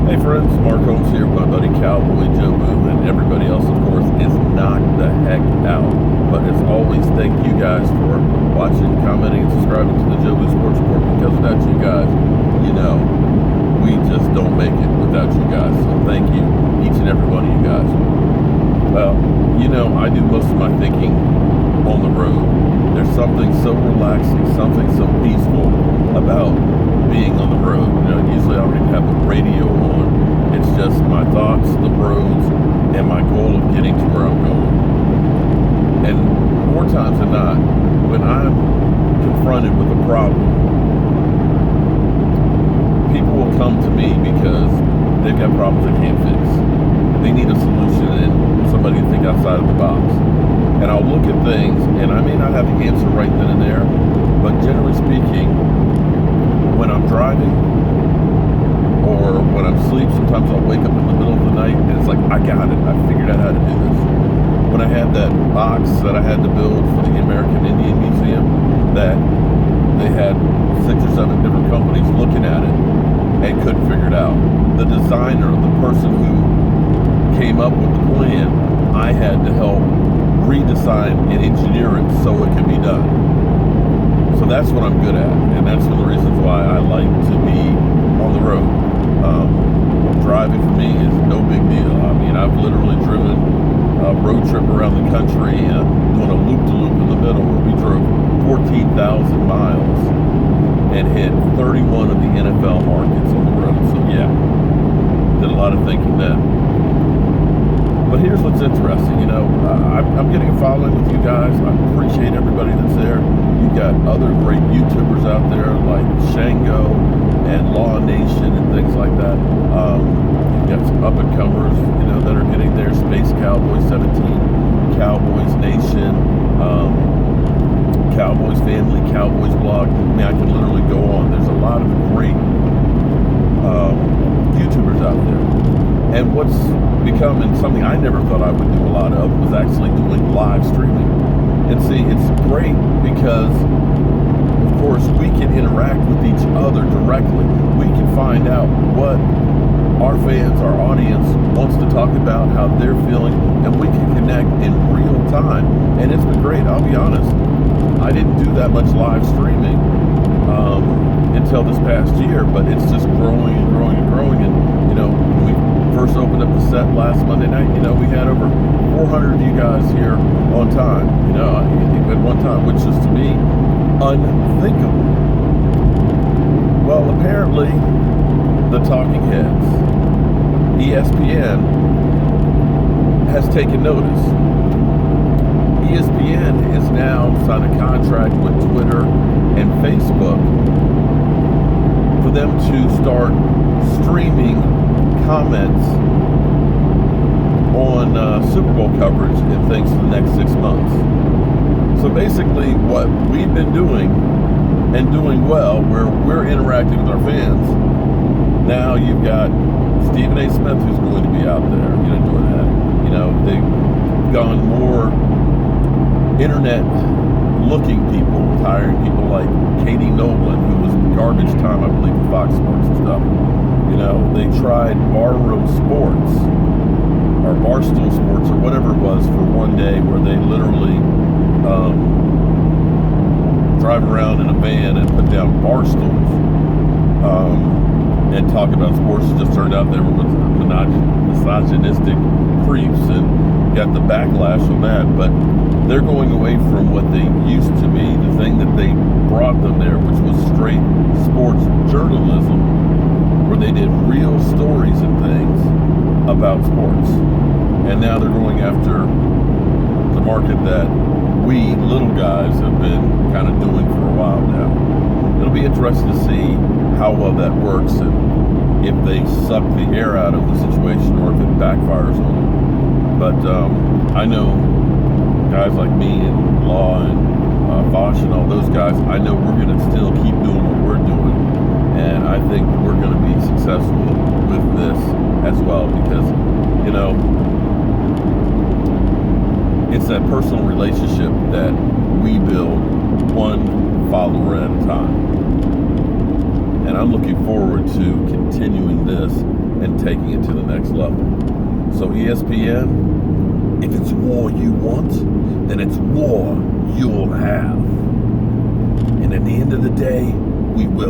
Hey friends, Mark Holmes here with my buddy Cowboy Joe Boo, and everybody else, of course, is knocked the heck out. But as always, thank you guys for watching, commenting, and subscribing to the Joe Boo Sports Report, because without you guys, we just don't make it without you guys. So thank you, each and every one of you guys. Well, I do most of my thinking on the road. There's something so relaxing, something so peaceful about being on the road. Usually I don't even have the radio on. It's just my thoughts, the roads, and my goal of getting to where I'm going. And more times than not, when I'm confronted with a problem, people will come to me because they've got problems they can't fix. They need a solution and somebody to think outside of the box. And I'll look at things, and I may not have the answer right then and there, but generally speaking, when I'm driving or when I'm asleep, sometimes I'll wake up in the middle of the night and it's like, I got it. I figured out how to do this. When I had that box that I had to build for the American Indian Museum, that they had 6 or 7 different companies looking at it and couldn't figure it out. The designer, the person who came up with the plan, I had to help redesign and engineer it so it could be done. So that's what I'm good at, and that's one of the reasons why I like to be on the road. Driving for me is no big deal. I mean, I've literally driven a road trip around the country, doing a loop-to-loop in the middle where we drove 14,000 miles and hit 31 of the NFL markets on the road. So yeah, did a lot of thinking then. But here's what's interesting, I'm getting a following with you guys. I appreciate everybody that's there. You've got other great YouTubers out there like Shango and Law Nation and things like that. You've got some up-and-comers, that are getting there. Space Cowboys 17, Cowboys Nation, Cowboys Family, Cowboys Blog. I mean, I can literally go on. There's a lot of great YouTubers out there. And what's becoming something I never thought I would do a lot of was actually doing live streaming. And see, it's great because, of course, we can interact with each other directly. We can find out what our fans, our audience wants to talk about, how they're feeling, and we can connect in real time. And it's been great, I'll be honest. I didn't do that much live streaming until this past year, but it's just growing and growing and growing. And, when we first opened up the set last Monday night, we had over 400 of you guys here on time, at one time, which is to me unthinkable. Well, apparently the talking heads, ESPN, has taken notice. ESPN is now signed a contract with Twitter and Facebook for them to start streaming comments on Super Bowl coverage and things for the next 6 months. So basically what we've been doing and doing well, where we're interacting with our fans, now you've got Stephen A. Smith who's going to be out there, doing that. They've gone more internet looking people, hiring people like Katie Nolan, who was garbage time, I believe, at Fox Sports and stuff. They tried Barroom Sports or Barstool Sports or whatever it was for one day, where they literally drive around in a van and put down bar stools and talk about sports. It just turned out they were misogynistic creeps and got the backlash on that. But they're going away from what they used to be, the thing that they brought them there, which was straight sports journalism, where they did real stories and things about sports. And now they're going after the market that we little guys have been kind of doing for a while now. It'll be interesting to see how well that works, and if they suck the air out of the situation or if it backfires on them. But I know guys like me and Law and Vosh and all those guys, I know we're going to still keep doing what we're doing. And I think we're going to be successful with this as well, because, it's that personal relationship that we build one follower at a time. And I'm looking forward to continuing this and taking it to the next level. So ESPN, if it's war you want, then it's war you'll have. And at the end of the day, we will.